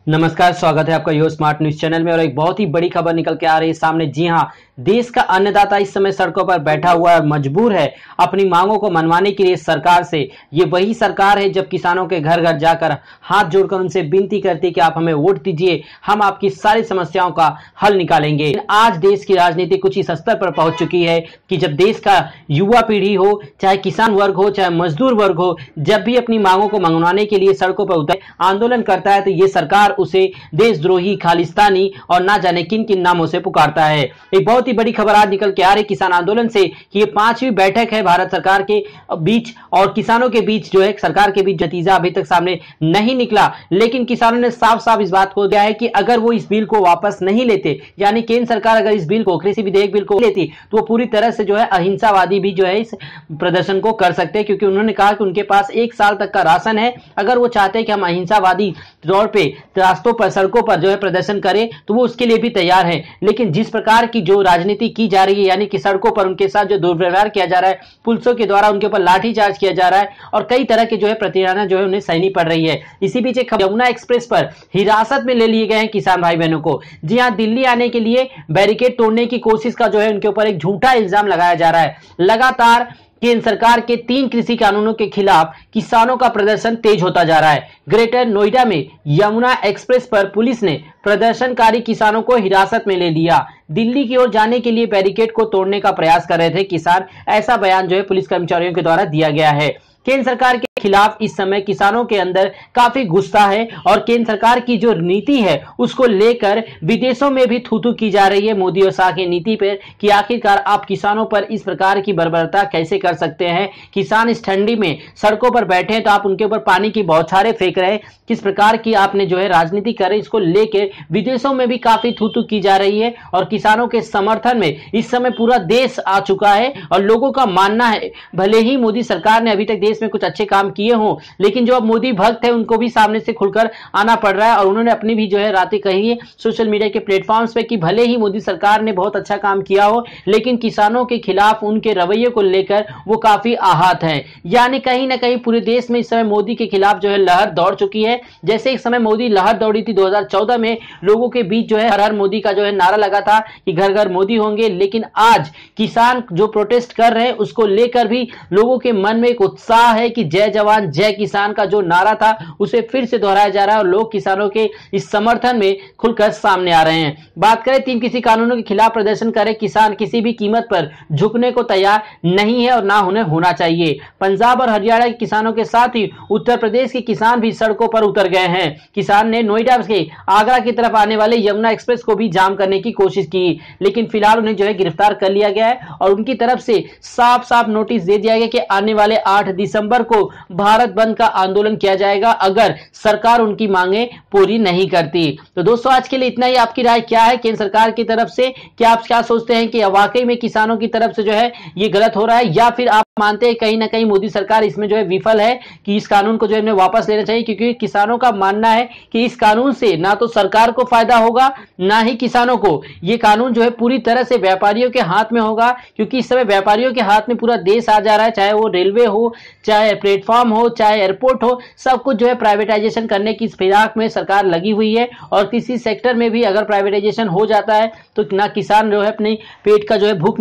नमस्कार, स्वागत है आपका यो स्मार्ट न्यूज चैनल में। और एक बहुत ही बड़ी खबर निकल के आ रही है सामने। जी हां, देश का अन्नदाता इस समय सड़कों पर बैठा हुआ है, मजबूर है अपनी मांगों को मनवाने के लिए सरकार से। ये वही सरकार है जब किसानों के घर घर जाकर हाथ जोड़कर उनसे विनती करती है कि आप हमें वोट दीजिए, हम आपकी सारी समस्याओं का हल निकालेंगे। आज देश की राजनीति कुछ इस स्तर पर पहुंच चुकी है कि जब देश का युवा पीढ़ी हो, चाहे किसान वर्ग हो, चाहे मजदूर वर्ग हो, जब भी अपनी मांगों को मनवाने के लिए सड़कों पर उतर आंदोलन करता है तो ये सरकार उसे देशद्रोही, खालिस्तानी और ना जाने किन किन नामों से पुकारता है। एक बहुत ही बड़ी खबर आज निकल के आ रही किसान आंदोलन से कि ये 5वीं बैठक है भारत सरकार के बीच और किसानों के बीच जो है सरकार के बीच नतीजा अभी तक सामने नहीं निकला। लेकिन किसानों ने साफ साफ इस बात को दिया है कि अगर वो इस बिल को वापस नहीं लेते, यानी केंद्र सरकार अगर इस बिल को, कृषि विधेयक बिल को लेती, तो वो पूरी तरह से जो है अहिंसावादी भी जो है इस प्रदर्शन को कर सकते हैं। क्योंकि उन्होंने कहा कि उनके पास 1 साल तक का राशन है। अगर वो चाहते हैं कि हम अहिंसावादी तौर पे रास्तों पर, सड़कों पर जो है प्रदर्शन करें, तो वो उसके लिए भी तैयार है। लेकिन जिस प्रकार की जो राजनीति की जा रही है, यानी कि सड़कों पर उनके साथ जो दुर्व्यवहार किया जा रहा है, पुलिसों के द्वारा उनके ऊपर लाठीचार्ज किया जा रहा है और कई तरह के जो है प्रतियाना जो है उन्हें सहनी पड़ रही है। इसी बीच एक यमुना एक्सप्रेस पर हिरासत में ले लिए गए हैं किसान भाई बहनों को। जी हां, दिल्ली आने के लिए बैरिकेड तोड़ने की कोशिश का जो है उनके ऊपर एक झूठा इल्जाम लगाया जा रहा है। लगातार केंद्र सरकार के 3 कृषि कानूनों के खिलाफ किसानों का प्रदर्शन तेज होता जा रहा है। ग्रेटर नोएडा में यमुना एक्सप्रेस पर पुलिस ने प्रदर्शनकारी किसानों को हिरासत में ले लिया। दिल्ली की ओर जाने के लिए बैरिकेड को तोड़ने का प्रयास कर रहे थे किसान, ऐसा बयान जो है पुलिस कर्मचारियों के द्वारा दिया गया है। केंद्र सरकार के खिलाफ इस समय किसानों के अंदर काफी गुस्सा है और केंद्र सरकार की जो नीति है उसको लेकर विदेशों में भी थू थू की जा रही है मोदी और शाह की नीति पर कि आखिरकार आप किसानों पर इस प्रकार की बर्बरता कैसे कर सकते हैं। किसान इस ठंडी में सड़कों पर बैठे हैं तो आप उनके ऊपर पानी की बौछारें फेंक रहे हैं। किस प्रकार की आपने जो है राजनीति कर रहे, इसको लेकर विदेशों में भी काफी थू थू की जा रही है। और किसानों के समर्थन में इस समय पूरा देश आ चुका है और लोगों का मानना है भले ही मोदी सरकार ने अभी तक देश में कुछ अच्छे काम किए हों, लेकिन जो अब मोदी भक्त है उनको भी सामने से खुलकर आना पड़ रहा है। और उन्होंने अपनी भी जो है रातें कही है सोशल मीडिया के प्लेटफॉर्म्स पे कि भले ही मोदी सरकार ने बहुत अच्छा काम किया हो, लेकिन किसानों के खिलाफ उनके रवैये को लेकर वो काफी आहत हैं। यानी कहीं ना कहीं पूरे देश में इस समय मोदी के खिलाफ जो है लहर दौड़ चुकी है। जैसे एक समय मोदी लहर दौड़ी थी 2014 में, लोगों के बीच जो है हर हर मोदी का जो है नारा लगा था कि घर घर मोदी होंगे। लेकिन आज किसान जो प्रोटेस्ट कर रहे हैं उसको लेकर भी लोगों के मन में एक उत्साह है कि जय जवान जय किसान का जो नारा था उसे फिर से दोहराया जा रहा है और लोग किसानों के इस समर्थन में खुलकर सामने आ रहे हैं। बात करें 3 कृषि कानूनों के खिलाफ प्रदर्शन करे किसान किसी भी कीमत पर झुकने को तैयार नहीं है और ना उन्हें होना चाहिए। पंजाब और हरियाणा के किसानों के साथ ही उत्तर प्रदेश के किसान भी सड़कों पर उतर गए हैं। किसान ने नोएडा से आगरा की तरफ आने वाले यमुना एक्सप्रेस को भी जाम करने की कोशिश की, लेकिन फिलहाल उन्हें जो है गिरफ्तार कर लिया गया है और उनकी तरफ से साफ साफ नोटिस दे दिया गया कि आने वाले 8 दिसंबर को भारत बंद का आंदोलन किया जाएगा अगर सरकार उनकी मांगे पूरी नहीं करती। तो दोस्तों, आज के लिए इतना ही। आपकी राय क्या है केंद्र सरकार की तरफ से? क्या आप क्या सोचते हैं कि वाकई में किसानों की तरफ से जो है ये गलत हो रहा है, या फिर आप मानते हैं कहीं ना कहीं मोदी सरकार इसमें जो है विफल है कि इस कानून को जो है वापस लेना चाहिए? क्योंकि किसानों का मानना है कि इस कानून से ना तो सरकार को फायदा होगा ना ही किसानों को। ये कानून जो है पूरी तरह से व्यापारियों के हाथ में होगा, क्योंकि इस समय व्यापारियों के हाथ में पूरा देश आ जा रहा है। चाहे वो रेलवे हो, चाहे प्लेटफॉर्म हो, चाहे एयरपोर्ट हो, सब कुछ जो है प्राइवेटाइजेशन करने की फिराक में सरकार लगी हुई है। और किसी सेक्टर में भी अगर प्राइवेटाइजेशन हो जाता है तो ना किसान जो है अपने पेट का जो है भूख